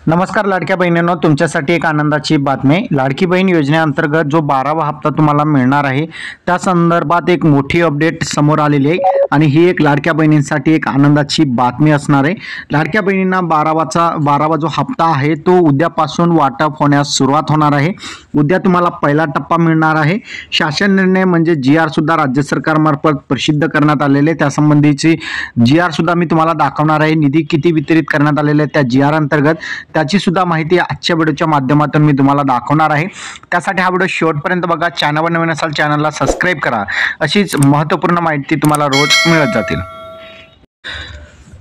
नमस्कार लाडक्या बहिणींनो, तुमच्यासाठी एक आनंदाची बातमी। लाडकी बहीण योजनेअंतर्गत जो 12वा हप्ता तुम्हाला मिळणार आहे त्या संदर्भात एक मोठी अपडेट समोर आलेली आहे आणि ही एक लाडक्या बहिणींसाठी एक आनंदाची बातमी असणार आहे। लाडक्या बहिणींना 12वा जो हप्ता आहे तो उद्यापासून वाटप होण्यास सुरुवात होणार आहे। उद्या तुम्हाला पहिला टप्पा मिळणार आहे। शासन निर्णय म्हणजे GR सुद्धा राज्य सरकारमार्फत प्रसिद्ध करण्यात आलेले, त्यासंबंधीची GR सुद्धा मी तुम्हाला दाखवणार आहे। निधी किती वितरित करण्यात आलेले त्या GR अंतर्गत त्याची सुद्धा माहिती आजच्या व्हिडिओच्या माध्यमातून मी तुम्हाला दाखवणार आहे। त्यासाठी हा व्हिडिओ शेवटपर्यंत बघा। चॅनलवर नवीन असाल चॅनलला सबस्क्राइब करा, अशीच महत्त्वपूर्ण माहिती तुम्हाला रोज मिळत जातील।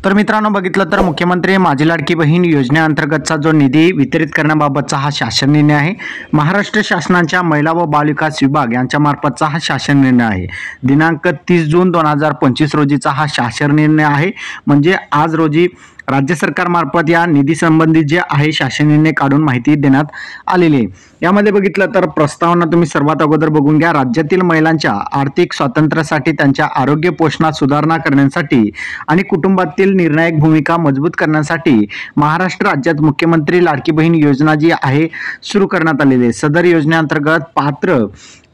तर मित्रांनो, बघितलं तर मुख्यमंत्री माझी लाडकी बहीण योजनेअंतर्गतचा जो निधी वितरित करण्याबाबतचा हा शासन निर्णय आहे। महाराष्ट्र शासनाच्या महिला व बालविकास विभाग यांच्या मार्फतचा हा शासन निर्णय आहे। दिनांक 30 जून 2025 रोजीचा हा शासन निर्णय आहे। म्हणजे आज रोजी राज्य सरकारमार्फत या निधी संबंधित जे आहे शासन निर्णय काढून माहिती देण्यात आलेली आहे। यामध्ये बघितलं तर प्रस्तावना तुम्ही सर्वात अगोदर बघून घ्या। राज्यातील महिलांच्या आर्थिक स्वातंत्र्यासाठी, त्यांच्या आरोग्य पोषणात सुधारणा करण्यासाठी आणि कुटुंबातील निर्णायक भूमिका मजबूत करण्यासाठी महाराष्ट्र राज्यात मुख्यमंत्री लाडकी बहीण योजना जी आहे सुरू करण्यात आलेली आहे। सदर योजनेअंतर्गत पात्र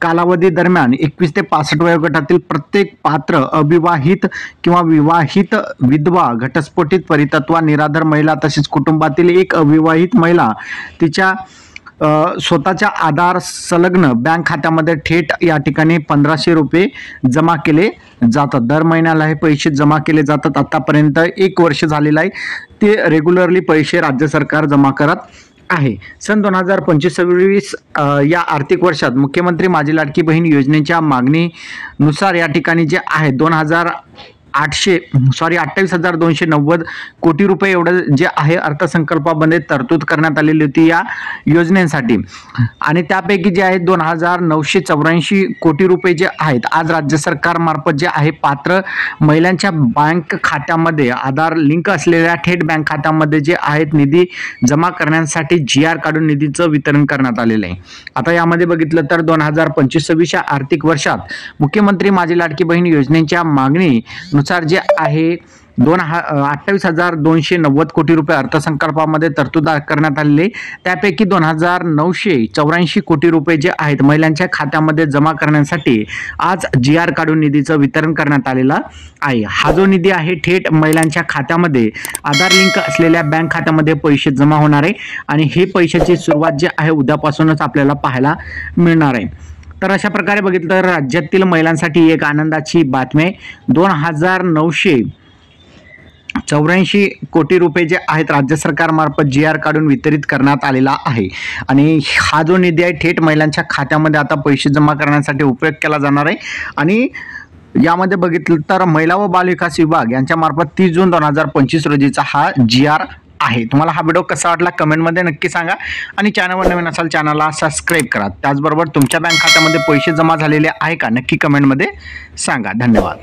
कालावधी दरम्यान 21 ते 65 वयोगटातील प्रत्येक पात्र अविवाहित किंवा विवाहित विधवा, घटस्फोटित, परितत्वा, निराधार महिला तसेच कुटुंबातील एक अविवाहित महिला तिच्या स्वतःच्या आधार संलग्न बँक खात्यामध्ये थेट या ठिकाणी 1500 रुपये जमा केले जातात। दर महिन्याला हे पैसे जमा केले जातात। आतापर्यंत 1 वर्ष झालेलं आहे, ते रेग्युलरली पैसे राज्य सरकार जमा करत आहे। सन 2025-26 या आर्थिक वर्षात मुख्यमंत्री माझी लाडकी बहीण योजनेच्या मागणीनुसार या ठिकाणी जे आहे 28,290 कोटी रुपये एवढं जे आहे अर्थसंकल्पामध्ये तरतूद करण्यात आलेली होती या योजनेसाठी। आणि त्यापैकी जे आहे 2,984 कोटी रुपये जे आहेत आज राज्य सरकारमार्फत जे आहे पात्र महिलांच्या बँक खात्यामध्ये आधार लिंक असलेल्या थेट बँक खात्यामध्ये जे आहेत निधी जमा करण्यासाठी GR काढून निधीचं वितरण करण्यात आलेलं आहे। आता यामध्ये बघितलं तर 2025-26 या आर्थिक वर्षात मुख्यमंत्री माझी लाडकी बहीण योजनेच्या मागणी नुसार जे आहे 28,290 कोटी रुपये अर्थसंकल्पामध्ये तरतूद करण्यात आलेले, त्यापैकी 2,984 कोटी रुपये जे आहेत महिलांच्या खात्यामध्ये जमा करण्यासाठी आज GR काढून निधीचं वितरण करण्यात आलेला आहे। हा जो निधी आहे थेट महिलांच्या खात्यामध्ये आधार लिंक असलेल्या बँक खात्यामध्ये पैसे जमा होणार आहे आणि हे पैशाची सुरुवात जी आहे उद्यापासूनच आपल्याला पाहायला मिळणार आहे। तर अशा प्रकारे बघितलं तर राज्यातील महिलांसाठी एक आनंदाची बातमी, 2,984 कोटी रुपये जे आहेत राज्य सरकारमार्फत GR काढून वितरित करण्यात आलेला आहे आणि हा जो निधी आहे थेट महिलांच्या खात्यामध्ये आता पैसे जमा करण्यासाठी उपयोग केला जाणार आहे। आणि यामध्ये बघितलं तर महिला व बालविकास विभाग यांच्या मार्फत 30 जून 2025 रोजीचा हा GR आहे। तुम्हाला हा व्हिडिओ कसा वाटला कमेंटमध्ये नक्की सांगा आणि चॅनलवर नवीन असाल चॅनलला सबस्क्राइब करा। त्याचबरोबर तुमच्या बँक खात्यामध्ये पैसे जमा झालेले आहे का नक्की कमेंटमध्ये सांगा। धन्यवाद।